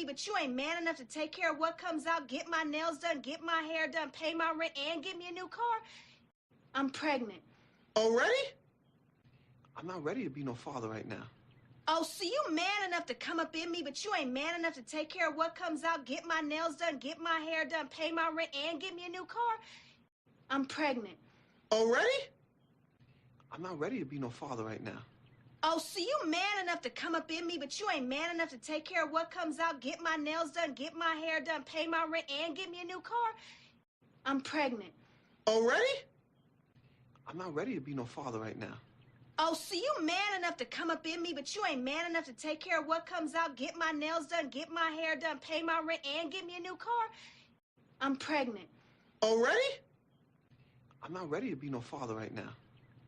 but you ain't man enough to take care of what comes out, get my nails done, get my hair done, pay my rent, and get me a new car. I'm pregnant. Already? I'm not ready to be no father right now. Oh, so you man enough to come up in me, but you ain't man enough to take care of what comes out, get my nails done, get my hair done, pay my rent, and get me a new car? I'm pregnant. Already? I'm not ready to be no father right now. Oh, so you man enough to come up in me, but you ain't man enough to take care of what comes out, get my nails done, get my hair done, pay my rent, and get me a new car? I'm pregnant. Already? I'm not ready to be no father right now. Oh, so you man enough to come up in me, but you ain't man enough to take care of what comes out, get my nails done, get my hair done, pay my rent, and get me a new car? I'm pregnant. Already? I'm not ready to be no father right now.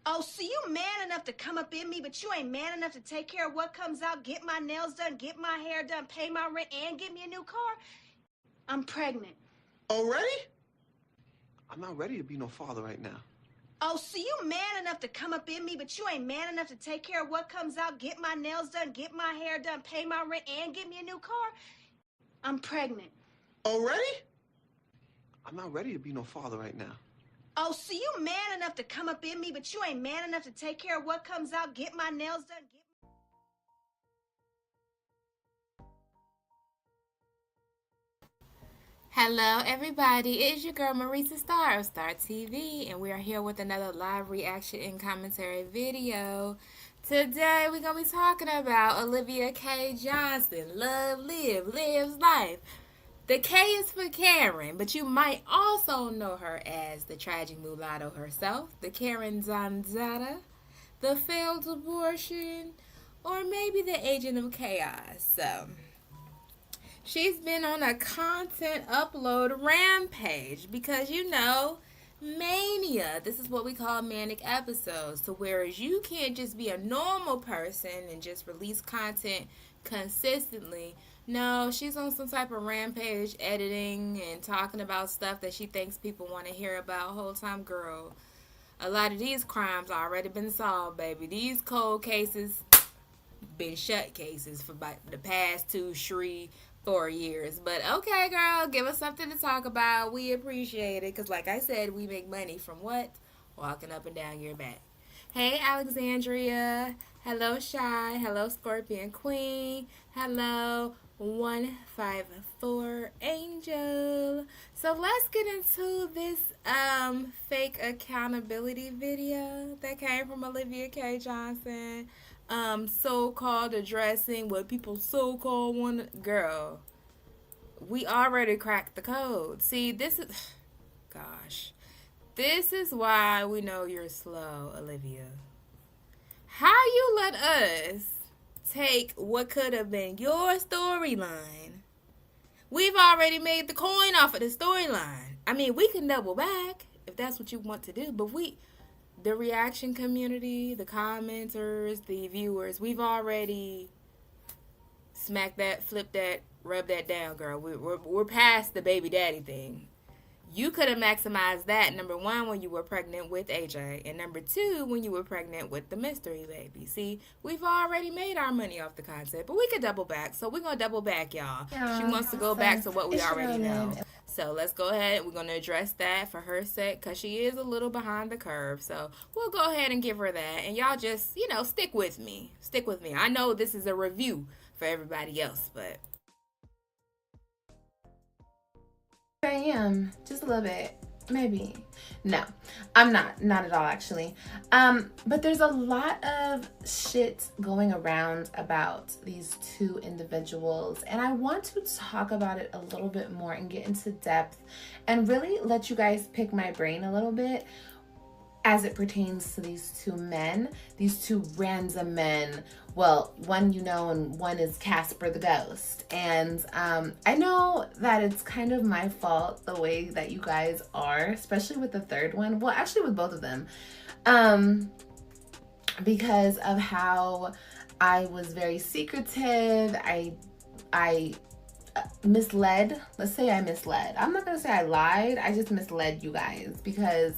Oh, so you man enough to come up in me, but you ain't man enough to take care of what comes out, get my nails done, get my hair done, pay my rent, and get me a new car? I'm pregnant. Already? I'm not ready to be no father right now. Oh, so you man enough to come up in me, but you ain't man enough to take care of what comes out, get my nails done, get my hair done, pay my rent, and get me a new car? I'm pregnant. Already? I'm not ready to be no father right now. Oh, so you man enough to come up in me, but you ain't man enough to take care of what comes out, get my nails done, get... Hello everybody, it is your girl Marisa Star of Star TV, and we are here with another live reaction and commentary video. Today we're going to be talking about Olivia K. Johnson, Love, Live, Lives Life. The K is for Karen, but you might also know her as the tragic mulatto herself, the Karen Zanzada, the failed abortion, or maybe the agent of chaos. So she's been on a content upload rampage because, you know, mania. This is what we call manic episodes. So whereas you can't just be a normal person and just release content consistently, no, she's on some type of rampage editing and talking about stuff that she thinks people want to hear about. Whole time, girl, a lot of these crimes already been solved, baby. These cold cases been shut cases for about the past 4 years. But okay, girl, give us something to talk about. We appreciate it because, like I said, we make money from what? Walking up and down your back. Hey, Alexandria. Hello, Shy. Hello, Scorpion Queen. Hello, 154 Angel. So let's get into this fake accountability video that came from Olivia K. Johnson. So-called addressing what people so-called want. Girl, we already cracked the code. See, this is, gosh, this is why we know you're slow, Olivia. How you let us take what could have been your storyline? We've already made the coin off of the storyline. I mean, we can double back if that's what you want to do, but the reaction community, the commenters, the viewers, we've already smacked that, flipped that, rubbed that down, girl. We're past the baby daddy thing. You could have maximized that, number one, when you were pregnant with AJ, and number two, when you were pregnant with the mystery baby. See, we've already made our money off the content, but we could double back, so we're going to double back, y'all. Yeah, she wants to go back to what we already know. So let's go ahead. We're going to address that for her sake because she is a little behind the curve. So we'll go ahead and give her that. And y'all just, you know, stick with me. Stick with me. I know this is a review for everybody else, but I am. Just a little bit. Maybe. No, I'm not at all, actually. But there's a lot of shit going around about these two individuals, and I want to talk about it a little bit more and get into depth and really let you guys pick my brain a little bit as it pertains to these two men, these two random men. Well, one you know and one is Casper the Ghost. And I know that it's kind of my fault the way that you guys are, especially with the third one. Well, actually with both of them. Because of how I was very secretive. I misled. Let's say I misled. I'm not going to say I lied. I just misled you guys because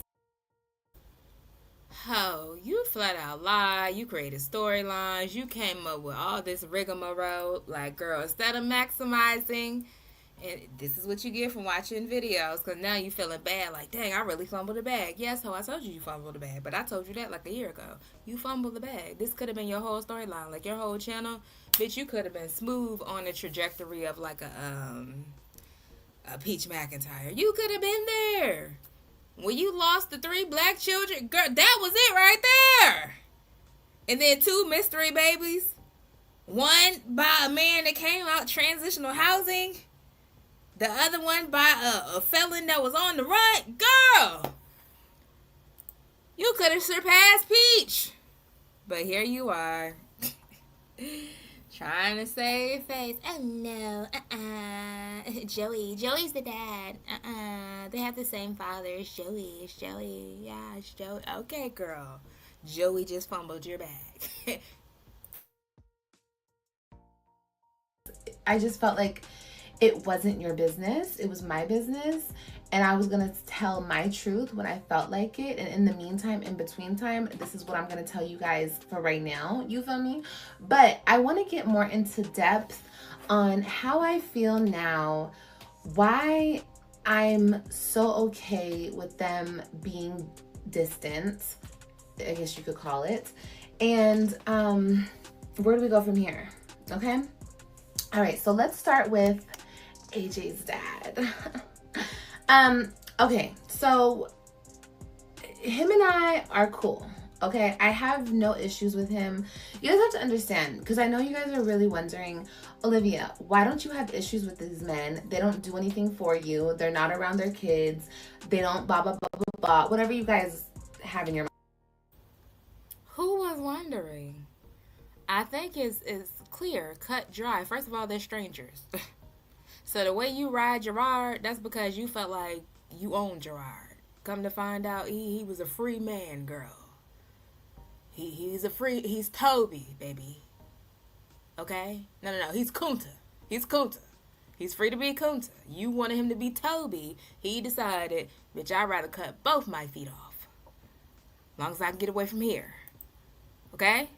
Oh, you flat out lied. You created storylines. You came up with all this rigmarole. Like, girl, instead of maximizing, and this is what you get from watching videos, because now you feeling bad. Like, dang, I really fumbled the bag. Yes, I told you fumbled the bag, but I told you that like a year ago. You fumbled the bag. This could have been your whole storyline, like your whole channel. Bitch, you could have been smooth on the trajectory of like a Peach McIntyre. You could have been there. When you lost the 3 black children, girl, that was it right there. And then 2 mystery babies. One by a man that came out transitional housing. The other one by a felon that was on the run. Girl, you could have surpassed Peach. But here you are. Trying to save face. Oh no, Joey's the dad. They have the same father. It's Joey. Yeah, it's Joey. Okay, girl. Joey just fumbled your bag. I just felt like it wasn't your business. It was my business. And I was going to tell my truth when I felt like it. And in the meantime, in between time, this is what I'm going to tell you guys for right now. You feel me? But I want to get more into depth on how I feel now, why I'm so okay with them being distant, I guess you could call it. And where do we go from here? Okay? All right, so let's start with AJ's dad. Okay, so him and I are cool. Okay, I have no issues with him. You guys have to understand, because I know you guys are really wondering, Olivia, why don't you have issues with these men? They don't do anything for you. They're not around their kids. They don't blah, blah, blah, blah, blah. Whatever you guys have in your mind. Who was wondering? I think it's clear, cut dry. First of all, they're strangers. So the way you ride Gerard, that's because you felt like you owned Gerard. Come to find out, he was a free man, girl. He's Toby, baby. Okay? No, he's Kunta. He's Kunta. He's free to be Kunta. You wanted him to be Toby. He decided, bitch, I'd rather cut both my feet off. As long as I can get away from here. Okay?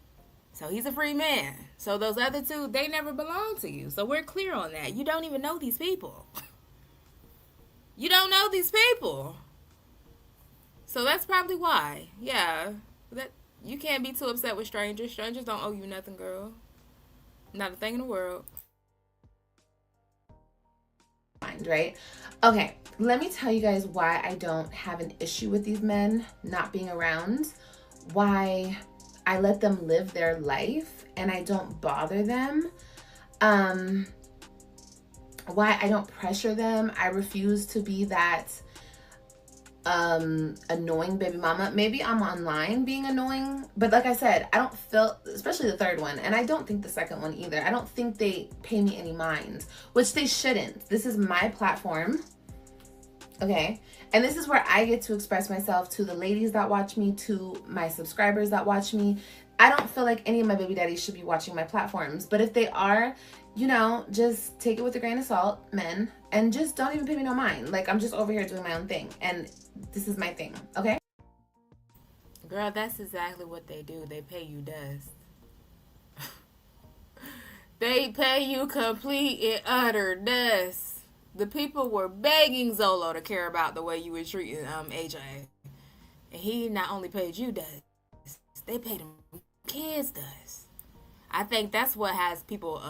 So he's a free man. So those other 2, they never belong to you. So we're clear on that. You don't even know these people. You don't know these people. So that's probably why. Yeah. That you can't be too upset with strangers. Strangers don't owe you nothing, girl. Not a thing in the world. Right? Okay, let me tell you guys why I don't have an issue with these men not being around. Why I let them live their life and I don't bother them. Why I don't pressure them. I refuse to be that annoying baby mama. Maybe I'm online being annoying, but like I said, I don't feel, especially the 3rd one, and I don't think the 2nd one either. I don't think they pay me any mind, which they shouldn't. This is my platform. Okay, and this is where I get to express myself to the ladies that watch me, to my subscribers that watch me. I don't feel like any of my baby daddies should be watching my platforms, but if they are, you know, just take it with a grain of salt, men, and just don't even pay me no mind. Like, I'm just over here doing my own thing, and this is my thing, okay? Girl, that's exactly what they do. They pay you dust. They pay you complete and utter dust. The people were begging Zolo to care about the way you were treating AJ. And he not only paid you dust, they paid him kids dust. I think that's what has people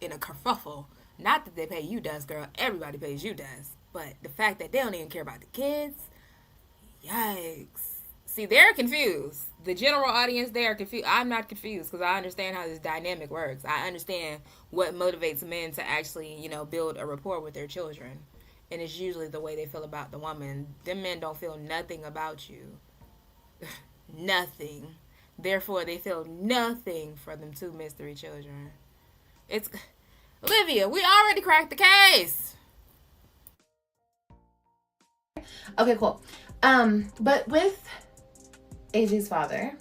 in a kerfuffle. Not that they pay you dust, girl. Everybody pays you dust. But the fact that they don't even care about the kids, yikes. See, they're confused. The general audience, they are confused. I'm not confused because I understand how this dynamic works. I understand what motivates men to actually, you know, build a rapport with their children. And it's usually the way they feel about the woman. Them men don't feel nothing about you. Nothing. Therefore, they feel nothing for them 2 mystery children. It's... Olivia, we already cracked the case. Okay, cool. But with AJ's father,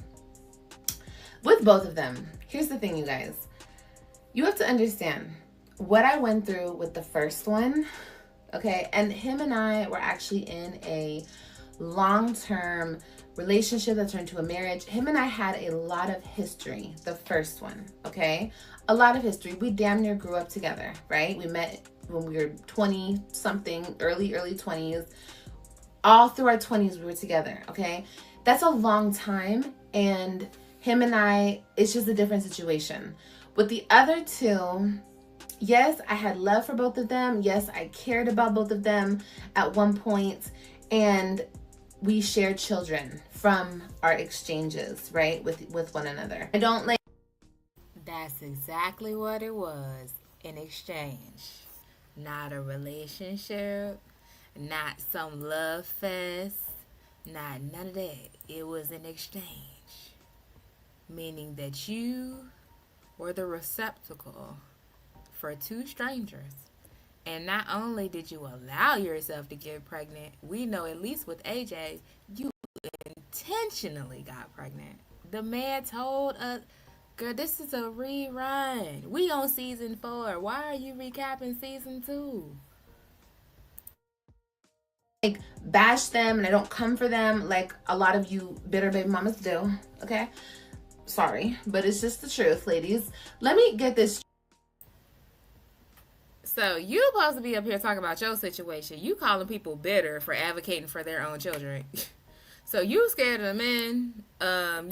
with both of them, here's the thing, you guys. You have to understand what I went through with the first one, okay? And him and I were actually in a long-term relationship that turned to a marriage. Him and I had a lot of history, the first one, okay? A lot of history. We damn near grew up together, right? We met when we were 20 something, early 20s. All through our 20s we were together, okay? That's a long time, and him and I, it's just a different situation. With the other two, yes, I had love for both of them. Yes, I cared about both of them at one point, and we shared children from our exchanges, right, with one another. I don't like. That's exactly what it was, an exchange. Not a relationship, not some love fest, not none of that. It was an exchange. Meaning that you were the receptacle for two strangers. And not only did you allow yourself to get pregnant, we know at least with AJ, you intentionally got pregnant. The man told us, girl, this is a rerun. We on season 4. Why are you recapping season 2? Like, bash them, and I don't come for them like a lot of you bitter baby mamas do, okay? Sorry, but it's just the truth, ladies. Let me get this. So you supposed to be up here talking about your situation. You calling people bitter for advocating for their own children. So you scared of the men.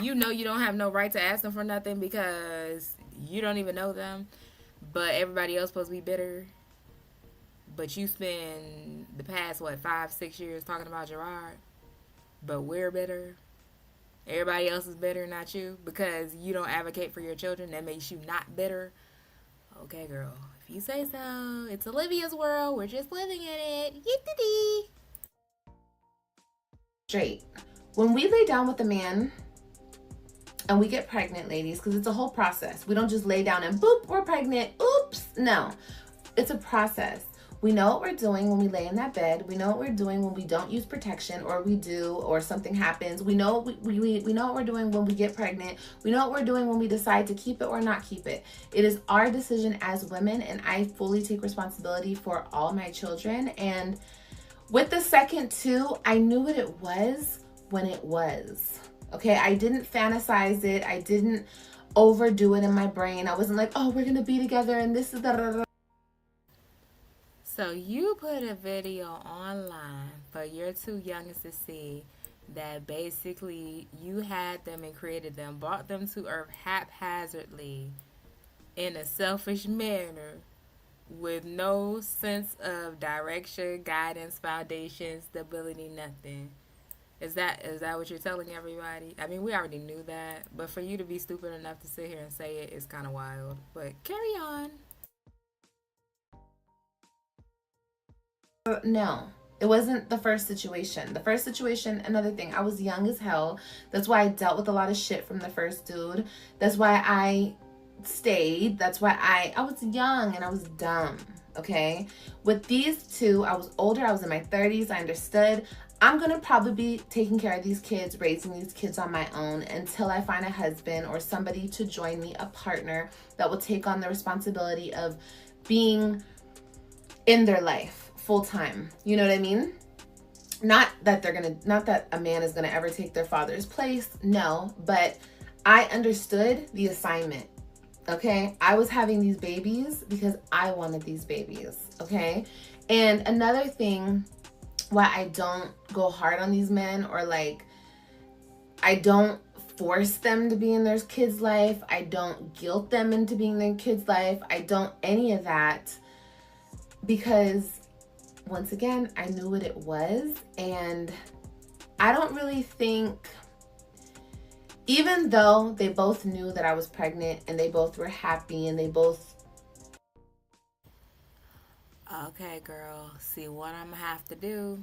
You know you don't have no right to ask them for nothing because you don't even know them. But everybody else supposed to be bitter. But you spend the past, 5-6 years talking about Gerard. But we're bitter. Everybody else is bitter, not you. Because you don't advocate for your children. That makes you not bitter. Okay, girl. If you say so. It's Olivia's world. We're just living in it. Yippee! Straight. When we lay down with a man and we get pregnant, ladies, because it's a whole process. We don't just lay down and boop, we're pregnant. Oops. No. It's a process. We know what we're doing when we lay in that bed. We know what we're doing when we don't use protection, or we do, or something happens. We know we know what we're doing when we get pregnant. We know what we're doing when we decide to keep it or not keep it. It is our decision as women, and I fully take responsibility for all my children. And with the second two, I knew what it was when it was. Okay, I didn't fantasize it. I didn't overdo it in my brain. I wasn't like, oh, we're gonna be together and this is da. So you put a video online for your two youngest to see that basically you had them and created them, brought them to Earth haphazardly in a selfish manner with no sense of direction, guidance, foundation, stability, nothing. Is that what you're telling everybody? I mean, we already knew that, but for you to be stupid enough to sit here and say it is kind of wild. But carry on. No, it wasn't the first situation. The first situation, another thing, I was young as hell. That's why I dealt with a lot of shit from the first dude. That's why I stayed. That's why I was young and I was dumb, okay? With these two, I was older. I was in my 30s. I understood. I'm going to probably be taking care of these kids, raising these kids on my own until I find a husband or somebody to join me, a partner that will take on the responsibility of being in their life full time. You know what I mean? Not that a man is going to ever take their father's place. No, but I understood the assignment. Okay? I was having these babies because I wanted these babies. Okay? And another thing why I don't go hard on these men, or like I don't force them to be in their kids' life. I don't guilt them into being in their kids' life. I don't any of that, because once again, I knew what it was. And I don't really think, even though they both knew that I was pregnant and they both were happy and they both... Okay, girl. See, what I'm going to have to do,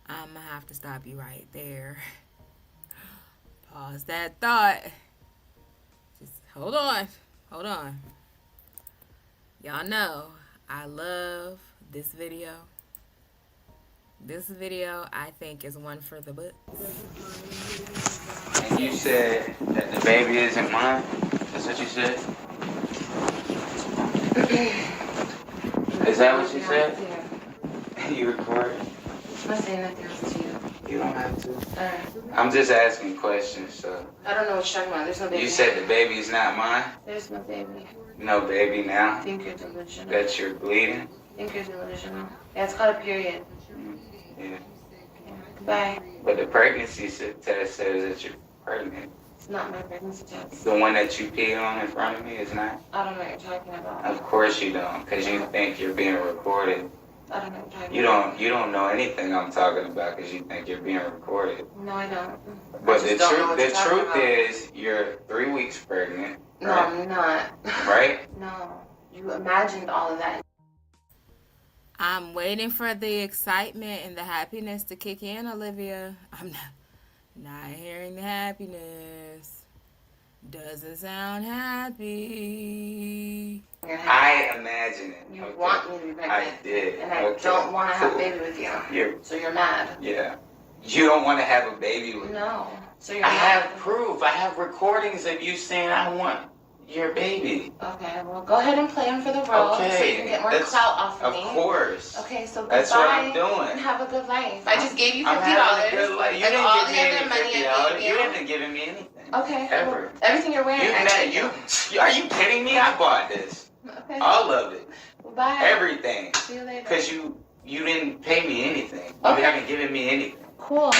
I'm going to have to stop you right there. Pause that thought. Just hold on. Hold on. Y'all know I love this video. This video, I think, is one for the book. And you said that the baby isn't mine? That's what you said? Is that what you said? Yeah. You recorded? I'm not saying nothing else to you. You don't have to. Alright. I'm just asking questions, so. I don't know what you're talking about. There's no baby. You said the baby's not mine? There's no baby. No baby now? I think you're delusional. That you're bleeding? I think you're delusional. Yeah, it's called a period. Yeah. Bye. But the pregnancy test says that you're pregnant. It's not my pregnancy test. The one that you peed on in front of me is not? I don't know what you're talking about. Of course you don't, because you think you're being recorded. I don't know what you're talking about. You don't know anything I'm talking about because you think you're being recorded. No, I don't. But the truth is you're 3 weeks pregnant. No, right? I'm not. Right? No. You imagined all of that. I'm waiting for the excitement and the happiness to kick in, Olivia. I'm not hearing the happiness. Doesn't sound happy. I imagine it. You want me to be pregnant. I did. And I don't want to have a baby with you. So you're mad. Yeah. You don't want to have a baby with me? No. So you're I mad. have proof. I have recordings of you saying I want your baby. Okay, well, go ahead and play him for the world so you can get more clout off of me. Of course. Okay, so goodbye. That's what I'm doing. And have a good life. I just gave you $50. I'm having a good life. You and didn't all give the me other any money I $50. gave you. You haven't given me anything. Okay. Ever. Well, everything you're wearing, Are you kidding me? I bought this. Okay. All of it. Well, bye. Everything. See you later. Because you didn't pay me anything. Okay. You haven't given me anything. Cool.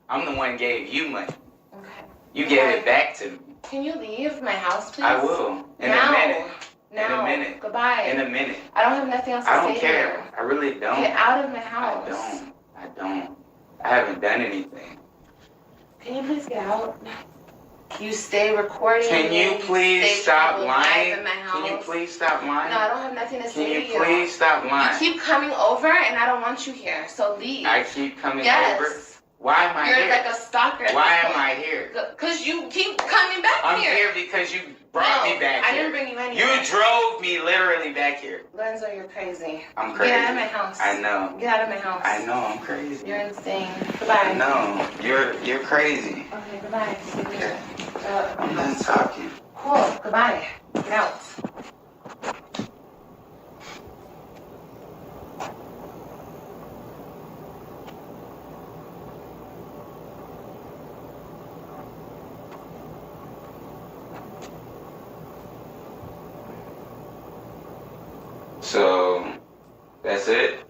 I'm the one gave you money. Okay. You gave it back to me. Can you leave my house, please? I will. In now. a minute. Now. In a minute. Goodbye. In a minute. I don't have nothing else to I say don't care. here. I really don't. Get out of my house. I don't. I haven't done anything. Can you please get out? You stay recording. Can you please stop lying? In my house. Can you please stop lying? No, I don't have nothing to say to you. Can you please stop lying? You keep coming over and I don't want you here, so leave. I keep coming yes. over? Why am I You're here? You're like a stalker. Why am I here? Because you keep coming back I'm here. I'm here because you brought me back I here. didn't bring you anywhere. You drove me literally back here. Lorenzo, you're crazy. I'm crazy. Get out of my house. I know. Get out of my house. I know, I'm crazy. You're insane. Goodbye. No, you're crazy. Okay, goodbye. Okay. I'm done talking. Cool. Goodbye. Get out. So, that's it?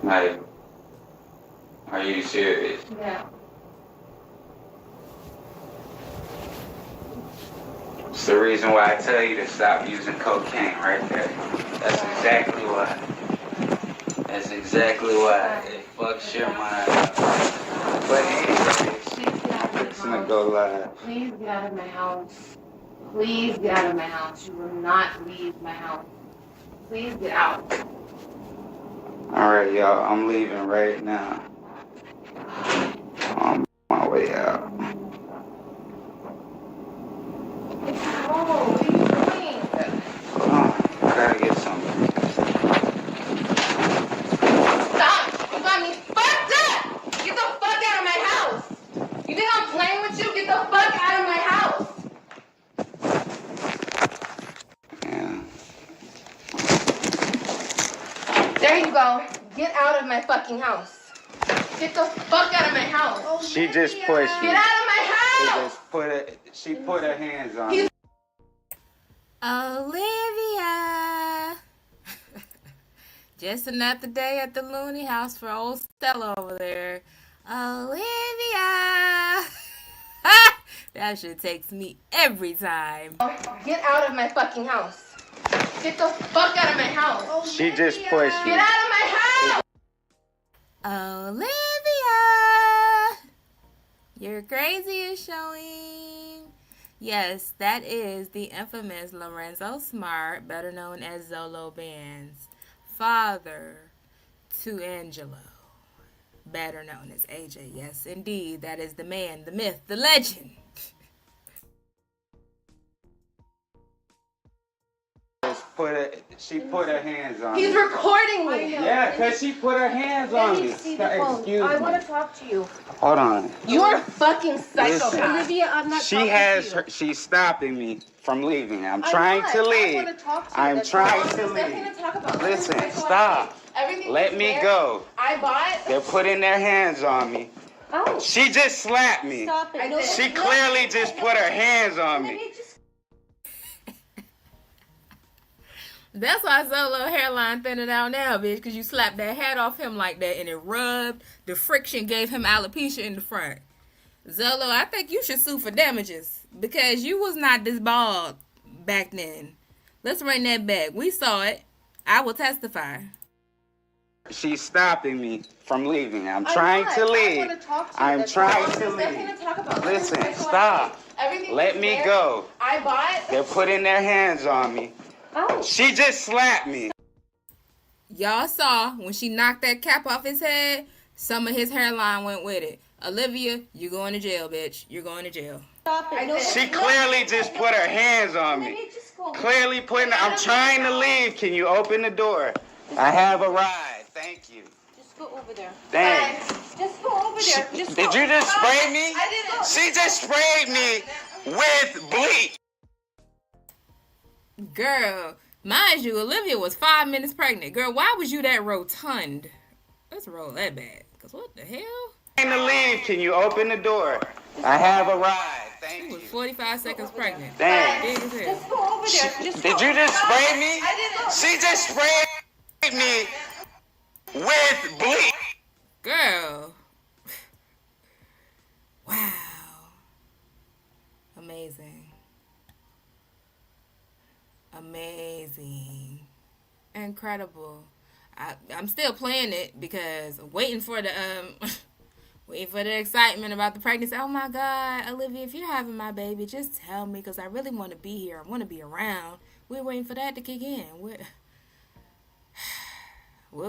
Like, are you serious? Yeah. It's the reason why I tell you to stop using cocaine right there. That's exactly why. That's exactly why. It fucks your mind up. But anyways, it's gonna go live. Please get out of my house. Please get out of my house. You will not leave my house. Please get out. Alright, y'all. I'm leaving right now. On my way out. Oh, what are you doing? Hold on. I gotta get something. Stop! You got me fucked up! Get the fuck out of my house! You think I'm playing with you? Get the fuck out of my house! Yeah. There you go. Get out of my fucking house. Get the fuck out of my house. She just pushed me. Get out of my house! She put her hands on me. Olivia. Just another day at the Looney House for old Stella over there. Olivia. That shit takes me every time. Get out of my fucking house. Get the fuck out of my house. She just pushed me. Get out of my house! Olivia. Your crazy is showing. Yes, that is the infamous Lorenzo Smart, better known as Zolo Band's father to Angelo, better known as AJ. Yes, indeed, that is the man, the myth, the legend. has put her hands on He's me. recording me. Yeah, because she put her hands on me. Excuse me. I want to talk to you. Hold on. You're a fucking psychopath. Listen. Olivia, I'm not She talking has to you. she's stopping me from leaving. I'm trying to leave. I want to talk to you. I'm That's trying all. to There's nothing leave. to talk about. Listen, stop. Everything Let me there, go. I bought. They're putting their hands on me. Oh. She just slapped me. Stop it. I know She clearly just put her hands on me. Olivia, just That's why Zolo hairline thinning out now, bitch, because you slapped that hat off him like that and it rubbed. The friction gave him alopecia in the front. Zolo, I think you should sue for damages because you was not this bald back then. Let's run that back. We saw it. I will testify. She's stopping me from leaving. I'm trying to leave. I want to talk to you. I'm That's trying all. to There's nothing leave. to talk about. Listen, stop. Everything Let me there, go. I bought. They're putting their hands on me. Oh. She just slapped me. Y'all saw when she knocked that cap off his head, some of his hairline went with it. Olivia, you going to jail, bitch. You're going to jail. stop it. She clearly just put her hands on me. Olivia, just go. Clearly putting. I'm trying to leave. Can you open the door? I have a ride. Thank you. Just go over there. Thanks. Just go over there. Just Did go. you just spray me? I didn't. She just sprayed me with bleach. Girl, mind you, Olivia was 5 minutes pregnant. Girl, why was you that rotund? Let's roll that back. Because what the hell? Trying to leave. Can you open the door? I have a ride. She Thank was you. 45 seconds pregnant. Thanks. Big as hell. Just go over there. Just Did go. you just spray me? I didn't. She just sprayed me with bleach. Girl. Wow. Amazing. Amazing. Incredible. I'm still playing it because waiting for the waiting for the excitement about the pregnancy. Oh my God, Olivia, if you're having my baby, just tell me because I really want to be here. I want to be around. We're waiting for that to kick in. We're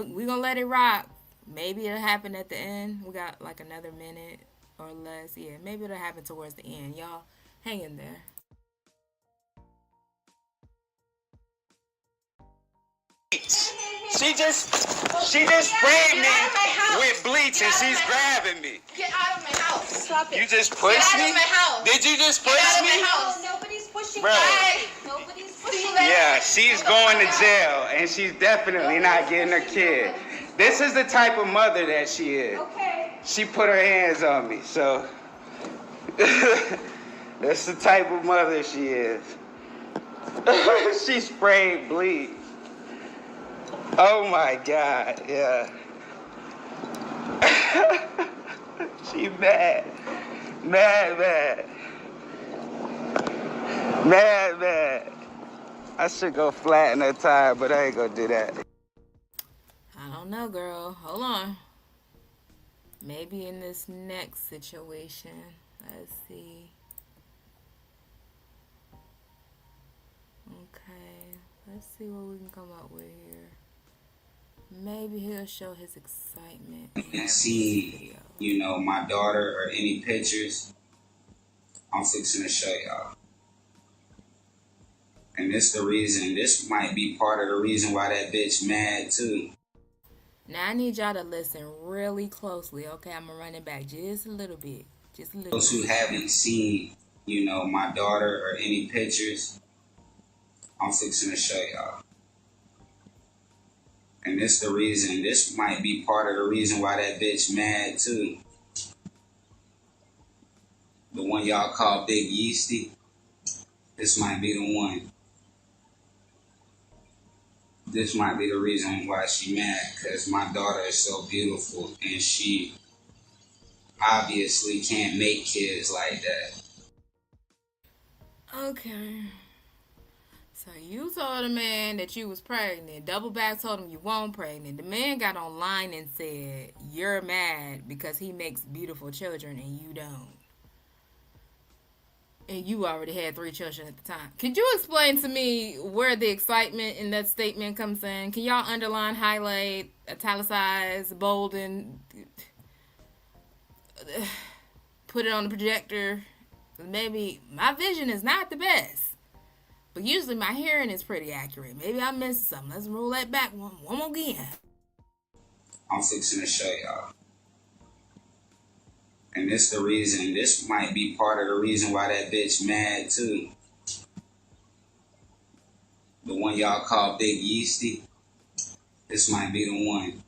going to let it rock. Maybe it'll happen at the end. We got like another minute or less. Yeah, maybe it'll happen towards the end. Y'all, hang in there. She just sprayed me with bleach and she's grabbing me. Get out of my house. Stop it. You just pushed Get out me? of my house. Did you just Get push out of me? my house. No, nobody's pushing Bro. you. Nobody's pushing you. Yeah, she's going to jail and she's definitely not getting her kid. This is the type of mother that she is. Okay. She put her hands on me, so that's the type of mother she is. She sprayed bleach. Oh my God, yeah. She mad. Mad. I should go flatten her tire, but I ain't gonna do that. I don't know, girl. Hold on. Maybe in this next situation. Let's see. Okay. Let's see what we can come up with here. Maybe he'll show his excitement. And see, my daughter or any pictures, I'm fixing to show y'all. And this might be part of the reason why that bitch mad too. Now I need y'all to listen really closely, okay? I'm gonna run it back just a little bit. Just a little Those who haven't seen, my daughter or any pictures, I'm fixing to show y'all. And this might be part of the reason why that bitch mad too. The one y'all call Big Yeasty, this might be the one. This might be the reason why she mad, because my daughter is so beautiful and she obviously can't make kids like that. Okay. So you told a man that you was pregnant. Double back told him you weren't pregnant. The man got online and said you're mad because he makes beautiful children and you don't. And you already had 3 children at the time. Could you explain to me where the excitement in that statement comes in? Can y'all underline, highlight, italicize, bolden, put it on the projector? Maybe my vision is not the best. But usually my hearing is pretty accurate. Maybe I'm missing something. Let's roll that back one more again. I'm fixing to show y'all. And this the reason, this might be part of the reason why that bitch mad too. The one y'all call Big Yeasty, this might be the one.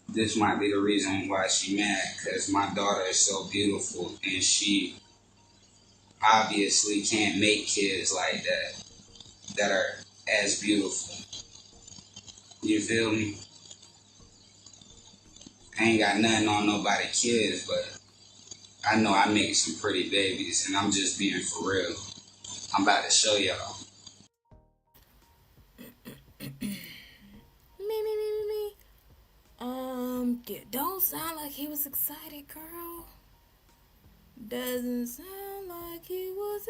This might be the reason why she mad, because my daughter is so beautiful and she obviously can't make kids like that are as beautiful. You feel me? I ain't got nothing on nobody kids, but I know I make some pretty babies, and I'm just being for real. I'm about to show y'all. Me. Don't sound like he was excited, girl. Doesn't sound like he was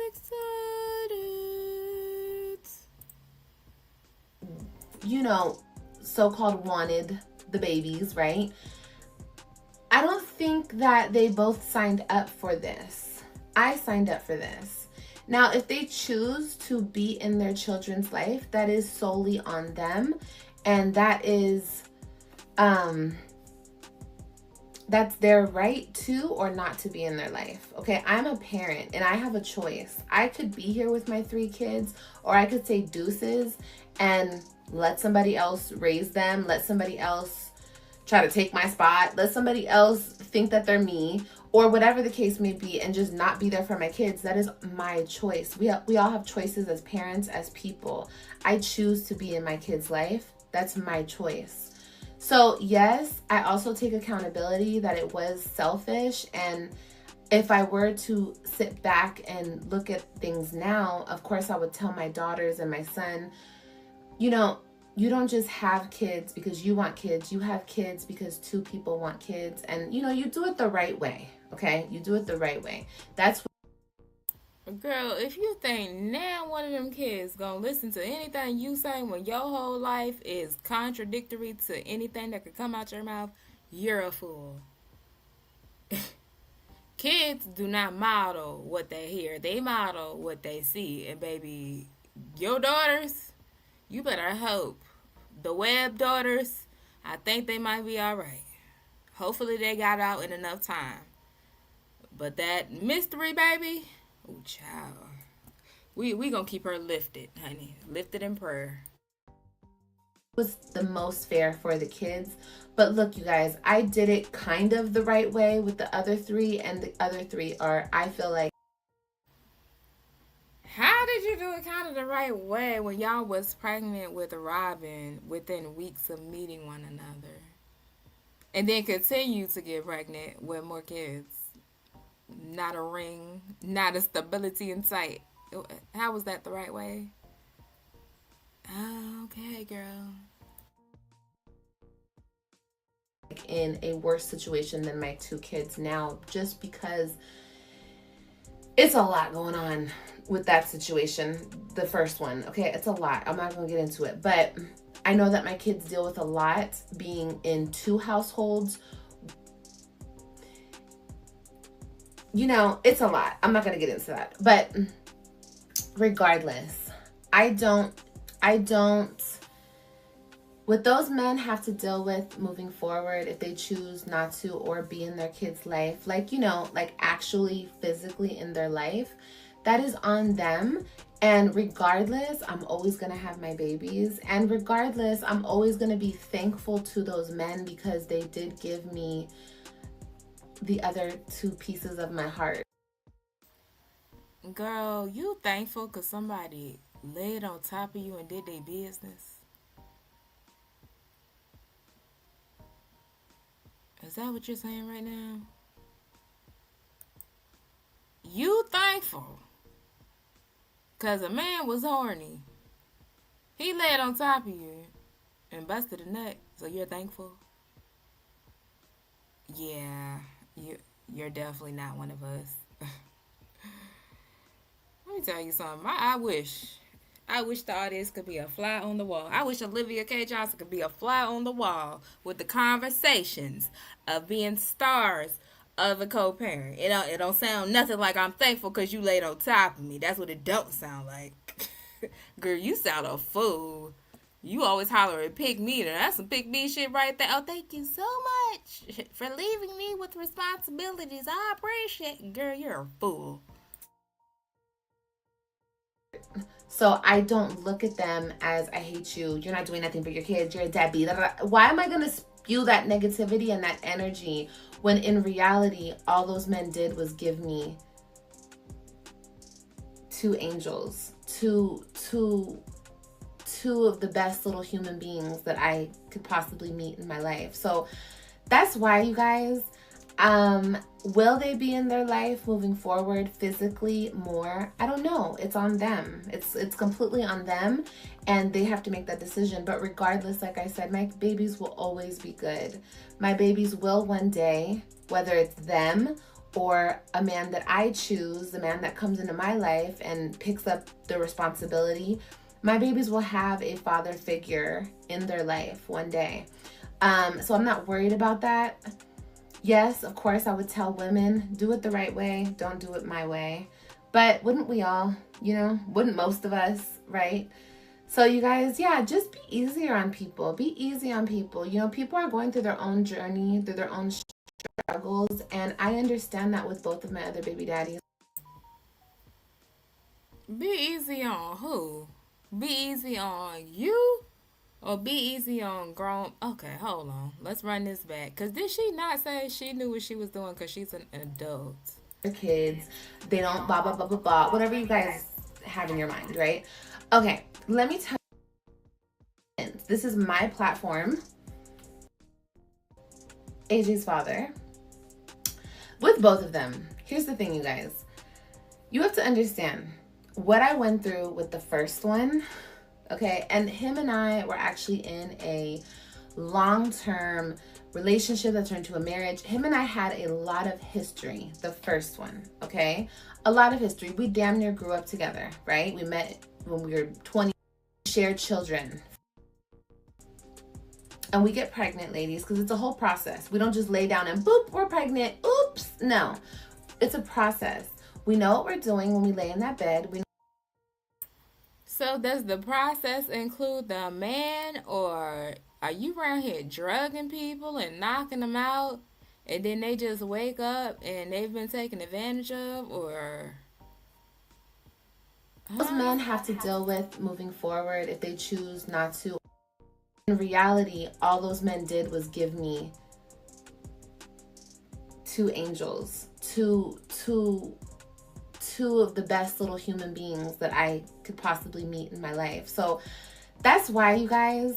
excited. You know, so-called wanted the babies, right? I don't think that they both signed up for this. I signed up for this. Now, if they choose to be in their children's life, that is solely on them. And that is, that's their right to or not to be in their life. Okay, I'm a parent and I have a choice. I could be here with my 3 kids, or I could say deuces and let somebody else raise them, let somebody else try to take my spot, let somebody else think that they're me, or whatever the case may be, and just not be there for my kids. That is my choice. We all have choices as parents, as people. I choose to be in my kid's life. That's my choice. So yes, I also take accountability that it was selfish, and if I were to sit back and look at things now, of course I would tell my daughters and my son, you know, you don't just have kids because you want kids. You have kids because 2 people want kids. And, you know, you do it the right way, okay? You do it the right way. That's what... Girl, if you think now one of them kids gonna listen to anything you say when your whole life is contradictory to anything that could come out your mouth, you're a fool. Kids do not model what they hear. They model what they see. And baby, your daughters, you better hope. The Webb daughters, I think they might be all right. Hopefully they got out in enough time. But that mystery baby, oh child, we gonna keep her lifted, honey, lifted in prayer. Was the most fair for the kids. But look, you guys, I did it kind of the right way with the other 3, and the other 3 are, I feel like... How did you do it kind of the right way when y'all was pregnant with Robin within weeks of meeting one another? And then continue to get pregnant with more kids. Not a ring, not a stability in sight. How was that the right way? Okay, girl. In a worse situation than my 2 kids now, just because it's a lot going on with that situation. The first one, okay, it's a lot. I'm not gonna get into it, but I know that my kids deal with a lot being in 2 households. You know, it's a lot. I'm not gonna get into that, but regardless, I don't what those men have to deal with moving forward if they choose not to or be in their kids' life, like, you know, like actually physically in their life, that is on them. And regardless, I'm always going to have my babies. And regardless, I'm always going to be thankful to those men because they did give me the other 2 pieces of my heart. Girl, you thankful because somebody laid on top of you and did their business? Is that what you're saying right now? You thankful because a man was horny. He laid on top of you and busted a nut, so you're thankful? Yeah, you're definitely not one of us. Let me tell you something. I wish the audience could be a fly on the wall. I wish Olivia K. Johnson could be a fly on the wall with the conversations of being stars of a co-parent. It don't sound nothing like I'm thankful because you laid on top of me. That's what it don't sound like. Girl, you sound a fool. You always holler at pick me. That's some pick me shit right there. Oh, thank you so much for leaving me with responsibilities. I appreciate it. Girl, you're a fool. So I don't look at them as, I hate you, you're not doing nothing for your kids, you're a deadbeat. Why am I going to spew that negativity and that energy when in reality, all those men did was give me two angels, two of the best little human beings that I could possibly meet in my life. So that's why, you guys, will they be in their life moving forward physically more? I don't know. It's on them. It's completely on them, and they have to make that decision. But regardless, like I said, my babies will always be good. My babies will one day, whether it's them or a man that I choose, the man that comes into my life and picks up the responsibility, my babies will have a father figure in their life one day. So I'm not worried about that. Yes, of course, I would tell women, do it the right way, don't do it my way. But wouldn't we all, wouldn't most of us, right? So you guys, yeah, just be easier on people. Be easy on people. People are going through their own journey, through their own struggles, and I understand that with both of my other baby daddies. Be easy on who? Be easy on you? Or be easy on grown... Okay, hold on. Let's run this back. Because did she not say she knew what she was doing because she's an adult? Their kids, they don't blah, blah, blah, blah, blah. Whatever you guys have in your mind, right? Okay, let me tell you. This is my platform. AJ's father. With both of them. Here's the thing, you guys. You have to understand what I went through with the first one. Okay, and him and I were actually in a long-term relationship that turned into a marriage. Him and I had a lot of history, the first one, okay? A lot of history. We damn near grew up together, right? We met when we were 20, shared children. And we get pregnant, ladies, because it's a whole process. We don't just lay down and boop, we're pregnant. Oops, no. It's a process. We know what we're doing when we lay in that bed. So does the process include the man, or are you around here drugging people and knocking them out, and then they just wake up and they've been taken advantage of, or... Those men have to deal with moving forward if they choose not to. In reality, all those men did was give me two angels, two of the best little human beings that I could possibly meet in my life. So that's why, you guys,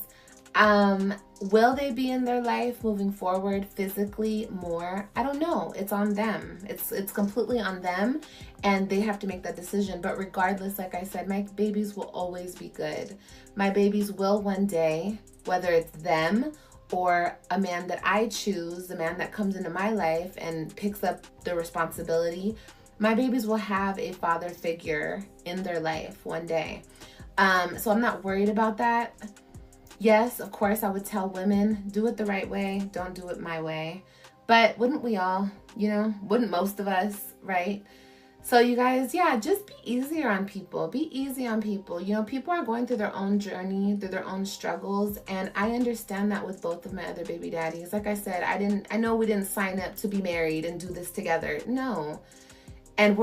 will they be in their life moving forward physically more? I don't know. It's on them. It's completely on them, and they have to make that decision. But regardless, like I said, my babies will always be good. My babies will one day, whether it's them or a man that I choose, the man that comes into my life and picks up the responsibility, my babies will have a father figure in their life one day. So I'm not worried about that. Yes, of course, I would tell women, do it the right way, don't do it my way. But wouldn't we all, wouldn't most of us, right? So you guys, yeah, just be easier on people. Be easy on people. People are going through their own journey, through their own struggles, and I understand that with both of my other baby daddies. Like I said, I know we didn't sign up to be married and do this together. No. And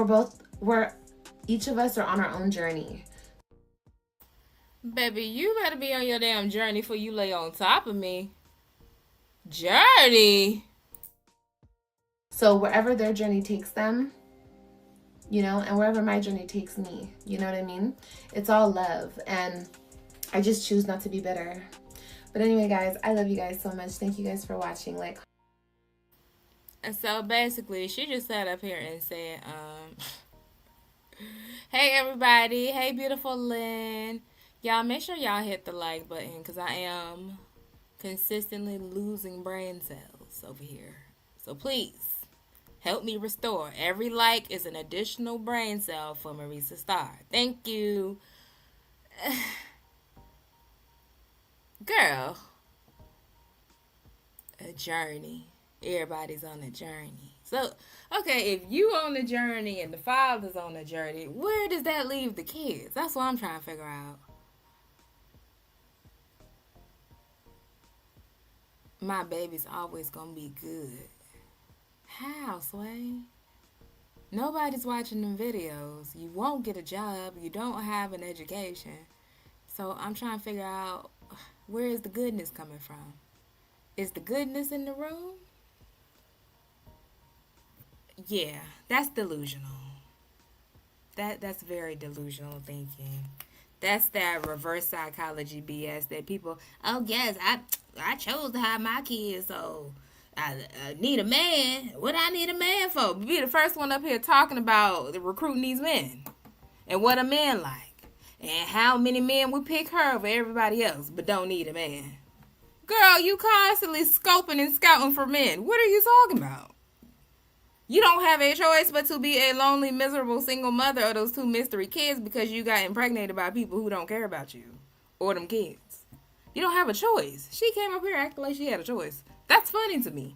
each of us are on our own journey. Baby, you better be on your damn journey before you lay on top of me. Journey? So wherever their journey takes them, and wherever my journey takes me, you know what I mean? It's all love, and I just choose not to be bitter. But anyway, guys, I love you guys so much. Thank you guys for watching. And so basically, she just sat up here and said, hey everybody, hey beautiful Lynn. Y'all make sure y'all hit the like button because I am consistently losing brain cells over here. So please, help me restore. Every like is an additional brain cell for Marisa Starr. Thank you. Girl. A journey. Everybody's on a journey. So, okay, if you on the journey and the father's on the journey, where does that leave the kids? That's what I'm trying to figure out. My baby's always gonna be good. How, Sway? Nobody's watching them videos. You won't get a job. You don't have an education. So I'm trying to figure out, where is the goodness coming from? Is the goodness in the room? Yeah, that's delusional. That's very delusional thinking. That's that reverse psychology BS that people, oh yes, I chose to have my kids, so I need a man. What I need a man for? Be the first one up here talking about recruiting these men and what a man like and how many men would pick her over everybody else, but don't need a man. Girl, you constantly scoping and scouting for men. What are you talking about? You don't have a choice but to be a lonely, miserable single mother of those 2 mystery kids because you got impregnated by people who don't care about you or them kids. You don't have a choice. She came up here acting like she had a choice. That's funny to me.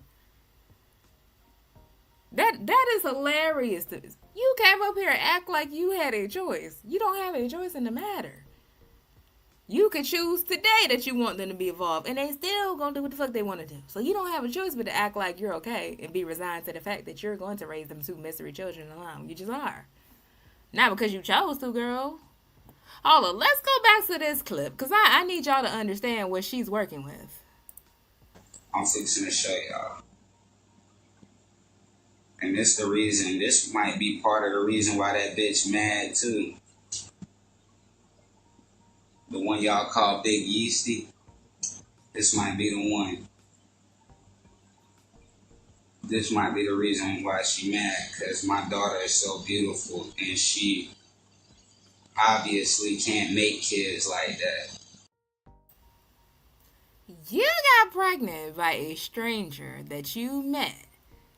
That is hilarious. You came up here and act like you had a choice. You don't have a choice in the matter. You could choose today that you want them to be involved, and they still gonna do what the fuck they want to do. So you don't have a choice but to act like you're okay and be resigned to the fact that you're going to raise them 2 mystery children alone. You just are. Not because you chose to, girl. Hold on, let's go back to this clip, because I need y'all to understand what she's working with. I'm fixing to show y'all. And this the reason, this might be part of the reason why that bitch mad too. The one y'all call Big Yeasty, this might be the one. This might be the reason why she mad, because my daughter is so beautiful and she obviously can't make kids like that. You got pregnant by a stranger that you met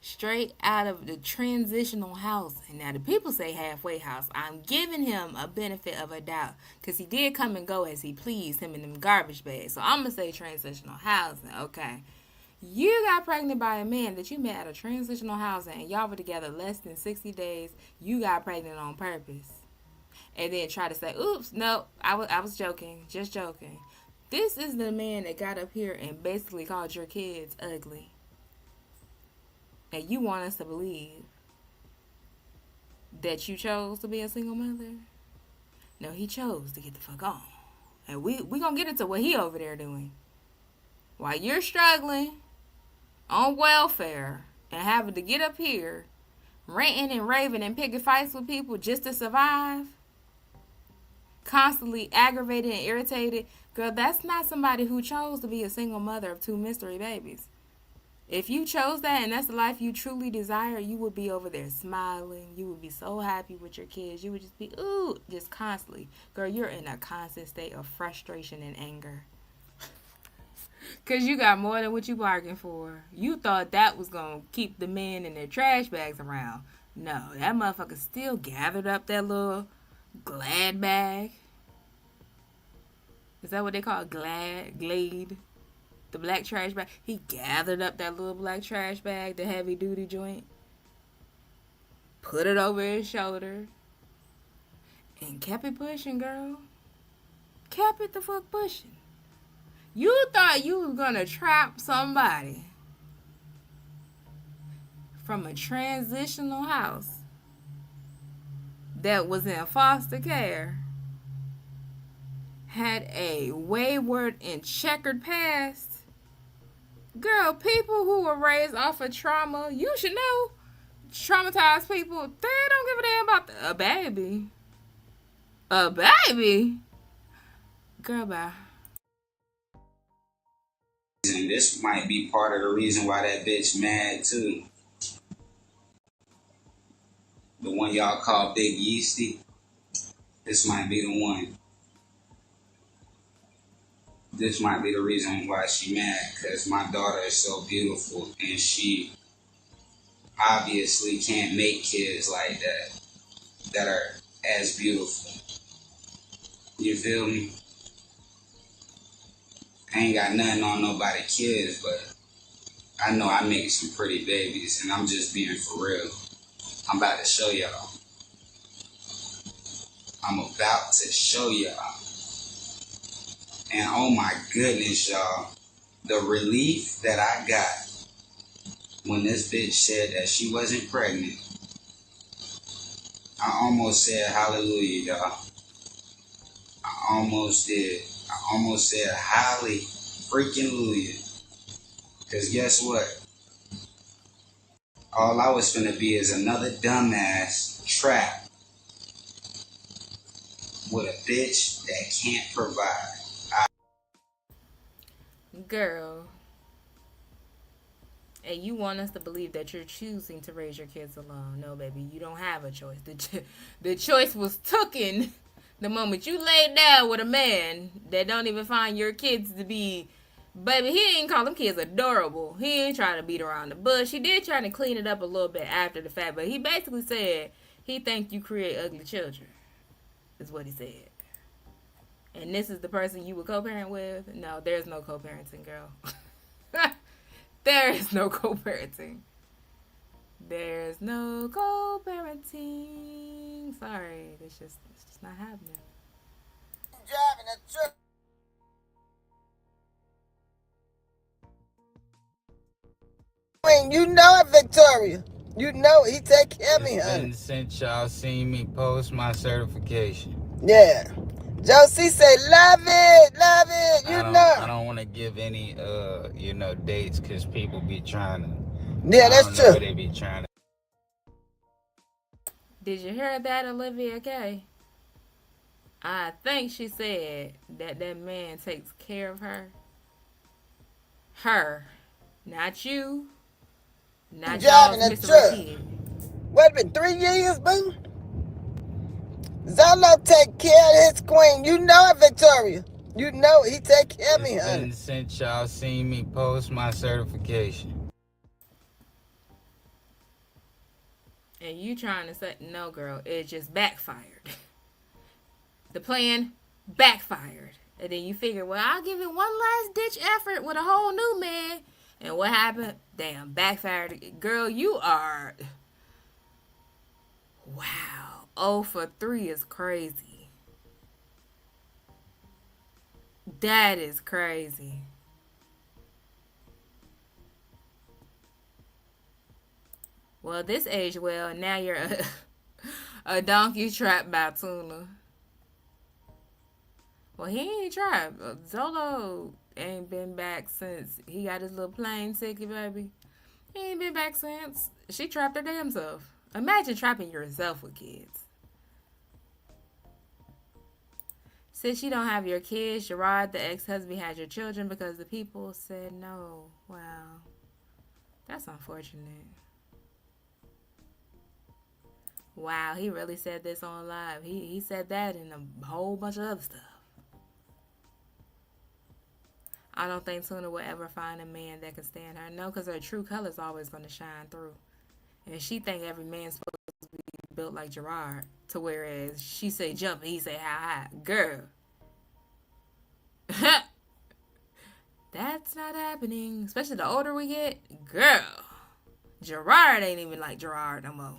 straight out of the transitional housing. Now, the people say halfway house. I'm giving him a benefit of a doubt because he did come and go as he pleased, him in them garbage bags. So I'm going to say transitional housing. Okay. You got pregnant by a man that you met at a transitional housing and y'all were together less than 60 days. You got pregnant on purpose. And then try to say, oops, no, I was joking. Just joking. This is the man that got up here and basically called your kids ugly. And you want us to believe that you chose to be a single mother? No, he chose to get the fuck on. And we gonna get into what he over there doing. While you're struggling on welfare and having to get up here, ranting and raving and picking fights with people just to survive, constantly aggravated and irritated, girl, that's not somebody who chose to be a single mother of 2 mystery babies. If you chose that and that's the life you truly desire, you would be over there smiling. You would be so happy with your kids. You would just be, ooh, just constantly. Girl, you're in a constant state of frustration and anger. Because you got more than what you bargained for. You thought that was going to keep the men in their trash bags around. No, that motherfucker still gathered up that little Glad bag. Is that what they call it? Glade? The black trash bag. He gathered up that little black trash bag, the heavy duty joint, put it over his shoulder, and kept it pushing, girl. Kept it the fuck pushing. You thought you was gonna trap somebody from a transitional house that was in foster care, had a wayward and checkered past. Girl, people who were raised off of trauma, you should know, traumatized people, they don't give a damn about a baby. A baby? Girl, bye. And this might be part of the reason why that bitch mad too. The one y'all call Big Yeasty, this might be the one. This might be the reason why she mad, because my daughter is so beautiful and she obviously can't make kids like that are as beautiful. You feel me? I ain't got nothing on nobody kids, but I know I make some pretty babies, and I'm just being for real. I'm about to show y'all. I'm about to show y'all. And oh my goodness, y'all. The relief that I got when this bitch said that she wasn't pregnant. I almost said hallelujah, y'all. I almost did. I almost said holly freaking hallelujah. Because guess what? All I was finna be is another dumbass trap with a bitch that can't provide. Girl. And you want us to believe that you're choosing to raise your kids alone. No, baby, you don't have a choice. The choice was taken the moment you laid down with a man that don't even find your kids to be... Baby, he ain't call them kids adorable. He ain't trying to beat around the bush. He did try to clean it up a little bit after the fact, but he basically said he think you create ugly children, is what he said. And this is the person you would co-parent with? No, there's no co-parenting, girl. There is no co-parenting. There's no co-parenting. Sorry, it's just not happening. Driving a truck. You know it, Victoria. You know he take care of me, honey. Since y'all seen me post my certification. Yeah. Josie say, love it, you know. I don't want to give any, dates because people be trying to. Yeah, that's true. They be trying to. Did you hear that, Olivia K? I think she said that man takes care of her. Her. Not you. Not y'all, Mr. Kid. What, been 3 years, boo? Zolo take care of his queen. You know it, Victoria. You know he take care of me, honey. Since y'all seen me post my certification. And you trying to say, no, girl, it just backfired. The plan backfired. And then you figure, well, I'll give it one last ditch effort with a whole new man. And what happened? Damn, backfired. Girl, you are... Wow. 0 for 3 is crazy. That is crazy. Well, this aged well, and now you're a donkey trapped by tuna. Well, he ain't trapped. Zolo ain't been back since he got his little plane ticket, baby. He ain't been back since. She trapped her damn self. Imagine trapping yourself with kids. Since you don't have your kids, Gerard, the ex-husband, had your children because the people said no. Wow. That's unfortunate. Wow, he really said this on live. He said that and a whole bunch of other stuff. I don't think Tuna will ever find a man that can stand her. No, because her true color is always going to shine through. And she think every man's supposed to be built like Gerard. To whereas she say jump and he say how high. Girl. That's not happening. Especially the older we get. Girl. Gerard ain't even like Gerard no more.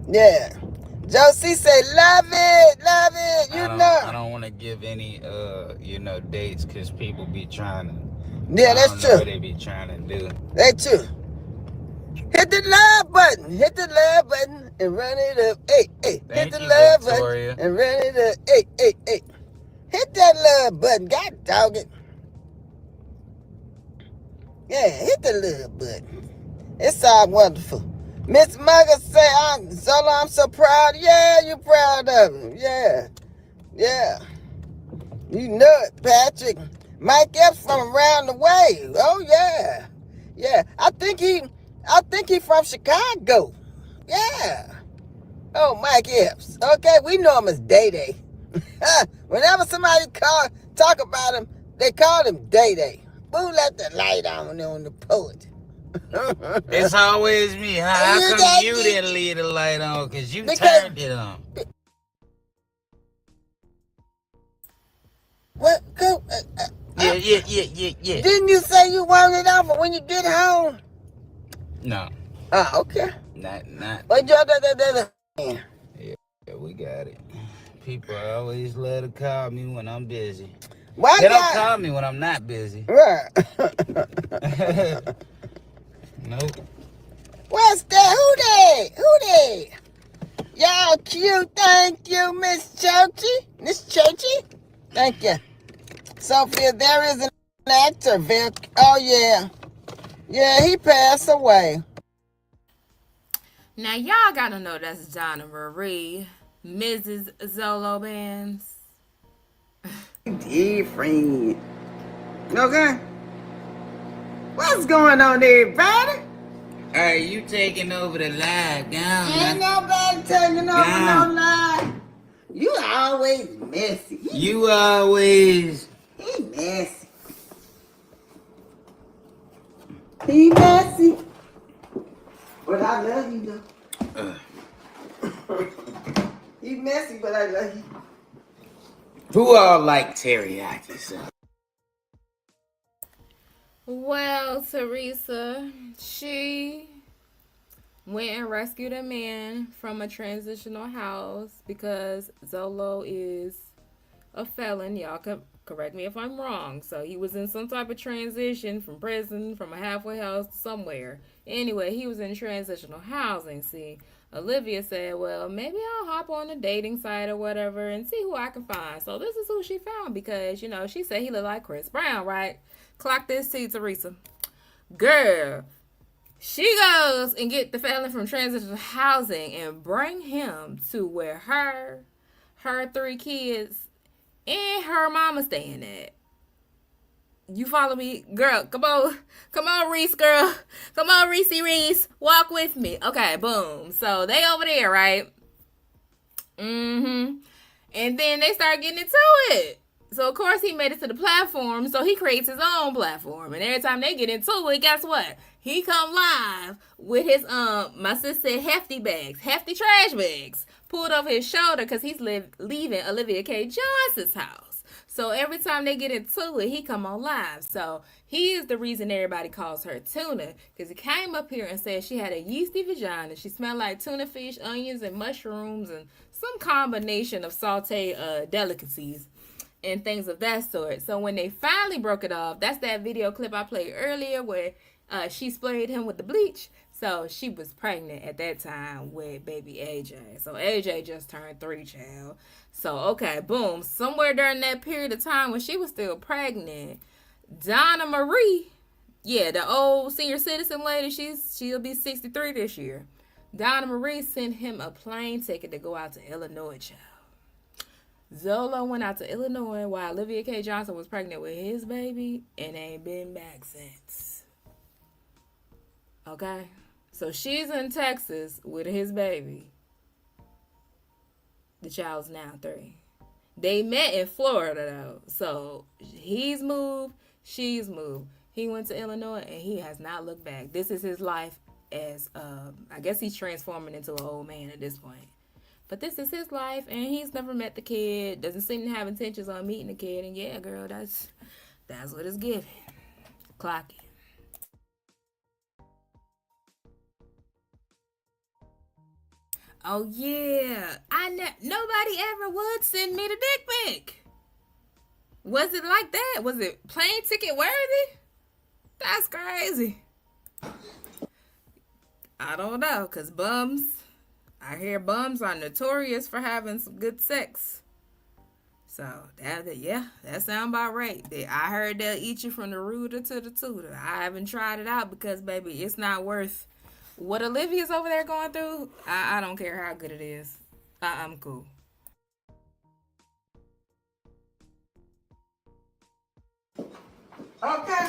Yeah. Josie say, love it, you know. I don't want to give any, dates because people be trying to. Yeah, that's true. What they be trying to do. That's true. Hit the love button and run it up. Hey. Hit the love button and run it up. Hey. Hit that love button. God dog it. Yeah, hit the love button. It's all wonderful. Miss Mugger say, Zolo, I'm so proud. Yeah, you proud of him. Yeah. You know it, Patrick. Mike Epps from around the way. Oh, yeah. I think he from Chicago. Yeah. Oh, Mike Epps. Okay, we know him as Day Day. Whenever somebody talk about him, they call him Day Day. Who let the light on the poet? It's always me. How come you didn't leave the light on? Because you turned it on. What? Yeah. Didn't you say you wanted it over when you get home? No, Oh, okay. not. What you Yeah, we got it. People always love to call me when I'm busy. Why They don't y'all? call me when I'm not busy. Right. Nope. What's that? Who they? Y'all cute. Thank you, Miss Churchy. Miss Churchy. Thank you. Sophia, there is an actor, Vic. Oh, yeah. Yeah, he passed away. Now, y'all gotta know that's Donna Marie, Mrs. Zolo Bands. Different. Okay. What's going on, everybody? Hey, you taking over the live down? Ain't nobody taking over no lie. You always messy. You always. He messy. He messy. But I love you, though. He messy, but I love you. Who all like teriyaki sauce? Well, Teresa, she went and rescued a man from a transitional house because Zolo is a felon. Y'all can correct me if I'm wrong. So he was in some type of transition from prison, from a halfway house to somewhere. Anyway, he was in transitional housing. See, Olivia said, well, maybe I'll hop on a dating site or whatever and see who I can find. So this is who she found because, you know, she said he looked like Chris Brown, right? Clock this, see, Teresa. Girl, she goes and get the felon from transitional housing and bring him to where her 3 kids, and her mama staying at. You follow me? Girl, come on, Reese, girl. Come on, Reese. Walk with me. Okay, boom. So they over there, right? And then they start getting into it. So, of course, he made it to the platform, so he creates his own platform. And every time they get into it, guess what? He come live with his, my sister said hefty trash bags, pulled over his shoulder because he's leaving Olivia K. Johnson's house. So every time they get into it, he come on live. So he is the reason everybody calls her Tuna, because he came up here and said she had a yeasty vagina. She smelled like tuna fish, onions, and mushrooms, and some combination of sauteed delicacies and things of that sort. So when they finally broke it off, that's that video clip I played earlier where she sprayed him with the bleach. So she was pregnant at that time with baby AJ. So AJ just turned 3, child. So, okay, boom. Somewhere during that period of time when she was still pregnant, Donna Marie, yeah, the old senior citizen lady, she'll be 63 this year. Donna Marie sent him a plane ticket to go out to Illinois, child. Zolo went out to Illinois while Olivia K. Johnson was pregnant with his baby and ain't been back since. Okay? So she's in Texas with his baby. The child's now 3. They met in Florida, though. So he's moved, she's moved. He went to Illinois and he has not looked back. This is his life as, I guess he's transforming into an old man at this point. But this is his life, and he's never met the kid. Doesn't seem to have intentions on meeting the kid. And yeah, girl, that's what it's giving. Clock it. Oh yeah, nobody ever would send me the dick pic. Was it like that? Was it plane ticket worthy? That's crazy. I don't know, cause I hear bums are notorious for having some good sex. So, that sound about right. I heard they'll eat you from the rooter to the tutor. I haven't tried it out because, baby, it's not worth what Olivia's over there going through. I don't care how good it is. I'm cool. Okay.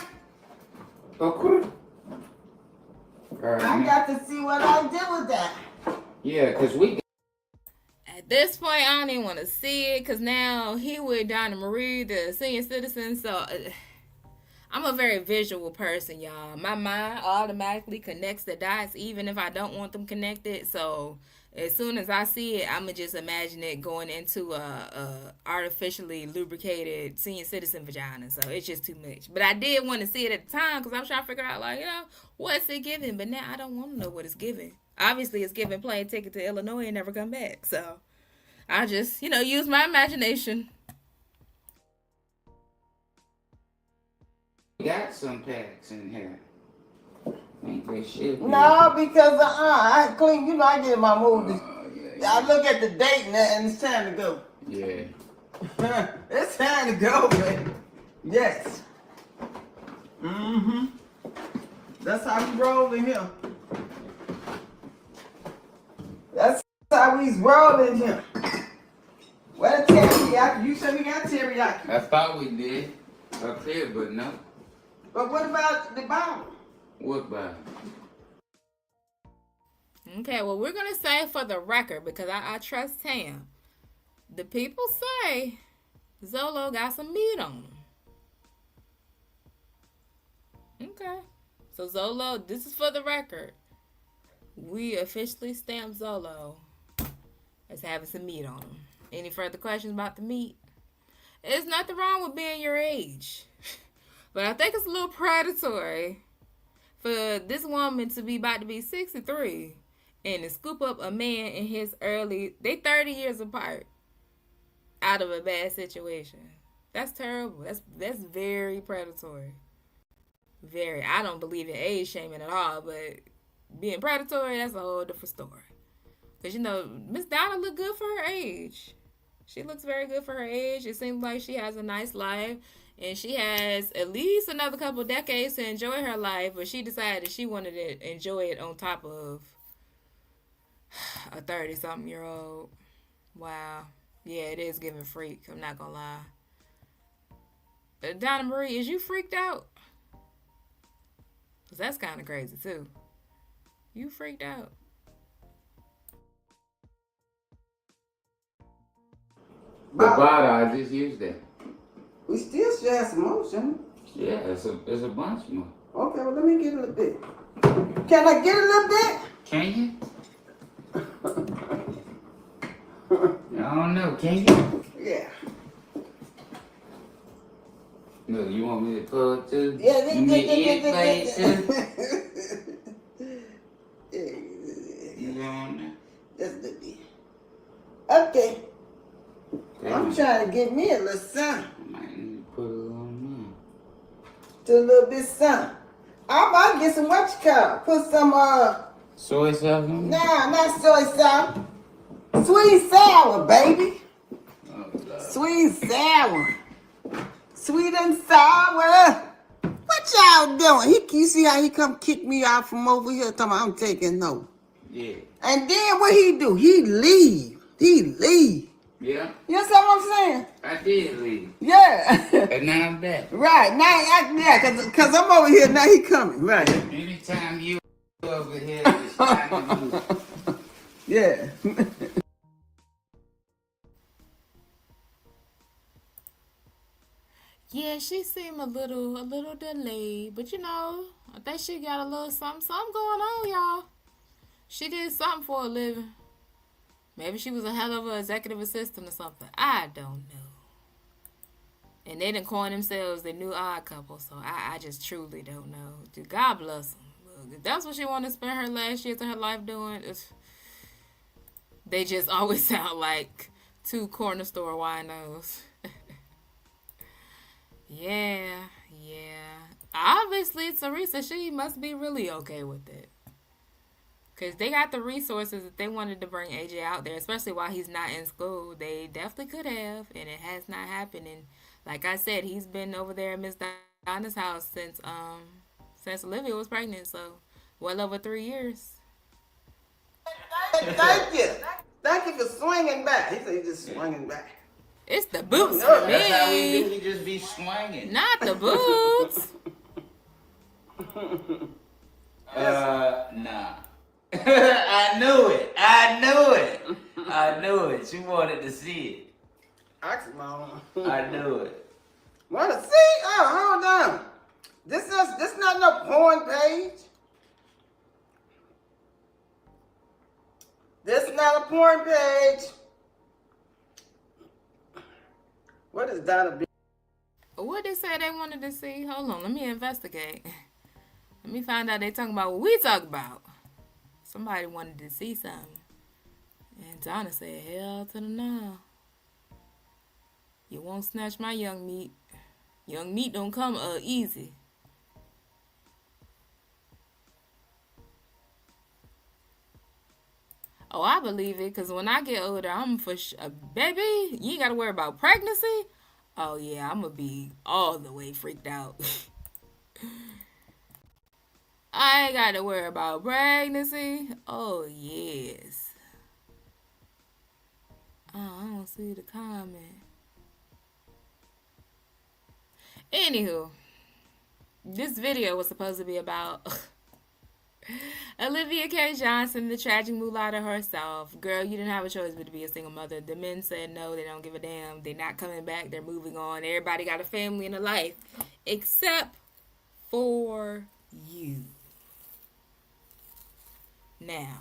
Okay. I got to see what I do with that. Yeah, because we... At this point, I don't even want to see it because now he with Donna Marie, the senior citizen. So I'm a very visual person, y'all. My mind automatically connects the dots even if I don't want them connected. So As soon as I see it, I'ma just imagine it going into a artificially lubricated senior citizen vagina. So it's just too much. But I did want to see it at the time because I was trying to figure out, like, what's it giving? But now I don't want to know what it's giving. Obviously, it's giving plane ticket to Illinois and never come back. So I just, use my imagination. Got some packs in here. Ain't they shit? No, because I clean. I get in my mood. I look at the date and it's time to go. Yeah. It's time to go, man. Yes. That's how we roll in here. That's how we roll in here. Well, teriyaki. You said we got teriyaki. I thought we did up here, but no. But what about the bottom? What about? Okay, well, we're going to say for the record, because I trust Tam. The people say Zolo got some meat on him. Okay. So, Zolo, this is for the record. We officially stamp Zolo as having some meat on him. Any further questions about the meat? There's nothing wrong with being your age. But I think it's a little predatory for this woman to be about to be 63 and to scoop up a man in his they 30 years apart out of a bad situation. That's terrible. That's very predatory. Very. I don't believe in age shaming at all, but being predatory, that's a whole different story. Because, Miss Donna look good for her age. She looks very good for her age. It seems like she has a nice life. And she has at least another couple decades to enjoy her life, but she decided she wanted to enjoy it on top of a 30-something-year-old. Wow. Yeah, it is giving freak. I'm not going to lie. Donna Marie, is you freaked out? Because that's kind of crazy, too. You freaked out. The bottle, I just used that. We still should have some more, shouldn't we? Yeah, it's a bunch more. Okay, well, let me get a little bit. Can I get a little bit? Can you? I don't know. Can you? Yeah. No, you want me to pull it too? Yeah, you need to eat plate too? You want that? Just a little bit. Okay. Okay. I'm trying to get me a little something. I might need to put a little more. Do a little bit something. I'm about to get some put some Soy sauce on it? nah, not soy sauce. Sweet sour, baby. Oh, God. Sweet sour. Sweet and sour. What y'all doing? You see how he come kick me out from over here talking about I'm taking no. Yeah. And then what he do? He leave. Yeah? You know what I'm saying? I did leave. Yeah. And now I'm back. Right. Now, cause I'm over here, now he coming. Right. Anytime you over here, it's time to move. Yeah. Yeah, she seemed a little delayed, but I think she got a little something going on, y'all. She did something for a living. Maybe she was a hell of an executive assistant or something. I don't know. And they done coined themselves the new odd couple, so I just truly don't know. God bless them. If that's what she wanted to spend her last years of her life doing, they just always sound like two corner store winos. Yeah. Obviously, Teresa, she must be really okay with it. Because they got the resources if they wanted to bring AJ out there, especially while he's not in school. They definitely could have, and it has not happened. And like I said, he's been over there at Miss Donna's house since Olivia was pregnant, so well over 3 years. Thank you. Thank you for swinging back. He said he's just swinging back. It's the boots No, for me. That's how we do. We just be swinging. Not the boots. Nah. I knew it. She wanted to see it. Ask mama. I knew it. Want to see? Oh, hold on. This not no porn page. This not porn page. What is Donna? What they say they wanted to see? Hold on, let me investigate. Let me find out they talking about what we talk about. Somebody wanted to see something. And Donna said, hell to the no. You won't snatch my young meat. Young meat don't come easy. Oh, I believe it, because when I get older, I'm for sure. Baby, you ain't got to worry about pregnancy. Oh, yeah, I'm going to be all the way freaked out. I ain't got to worry about pregnancy. Oh, yes. Oh, I don't see the comment. Anywho, this video was supposed to be about Olivia K. Johnson, the tragic mulatto herself. Girl, you didn't have a choice but to be a single mother. The men said no, they don't give a damn. They're not coming back. They're moving on. Everybody got a family and a life. Except for you. Now,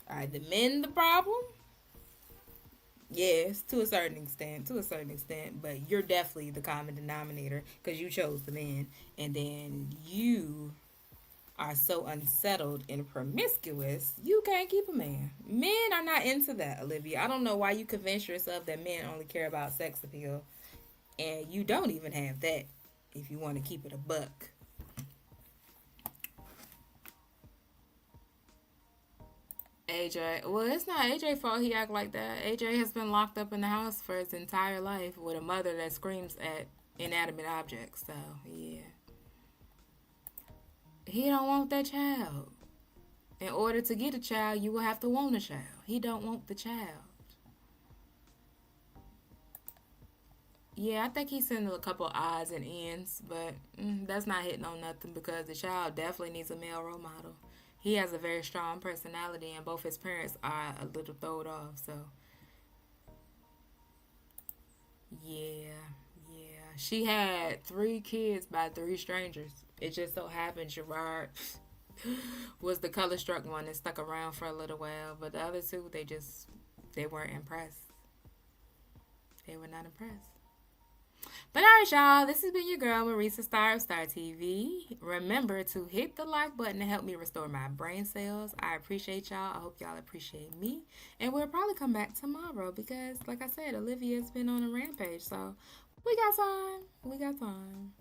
are the men the problem? Yes, to a certain extent, but you're definitely the common denominator because you chose the men, and then you are so unsettled and promiscuous, you can't keep a man. Men are not into that, Olivia. I don't know why you convince yourself that men only care about sex appeal, and you don't even have that if you want to keep it a buck. AJ, well, it's not AJ's fault he act like that. AJ has been locked up in the house for his entire life with a mother that screams at inanimate objects. So, yeah. He don't want that child. In order to get a child, you will have to want a child. He don't want the child. Yeah, I think he's sending a couple odds and ends, but that's not hitting on nothing because the child definitely needs a male role model. He has a very strong personality, and both his parents are a little throwed off, so. Yeah. She had 3 kids by 3 strangers. It just so happened Gerard was the color-struck one that stuck around for a little while, but the other 2, they weren't impressed. They were not impressed. But alright, y'all, this has been your girl, Marisa Star of Star TV. Remember to hit the like button to help me restore my brain cells. I appreciate y'all. I hope y'all appreciate me. And we'll probably come back tomorrow because, like I said, Olivia's been on a rampage. So, we got time.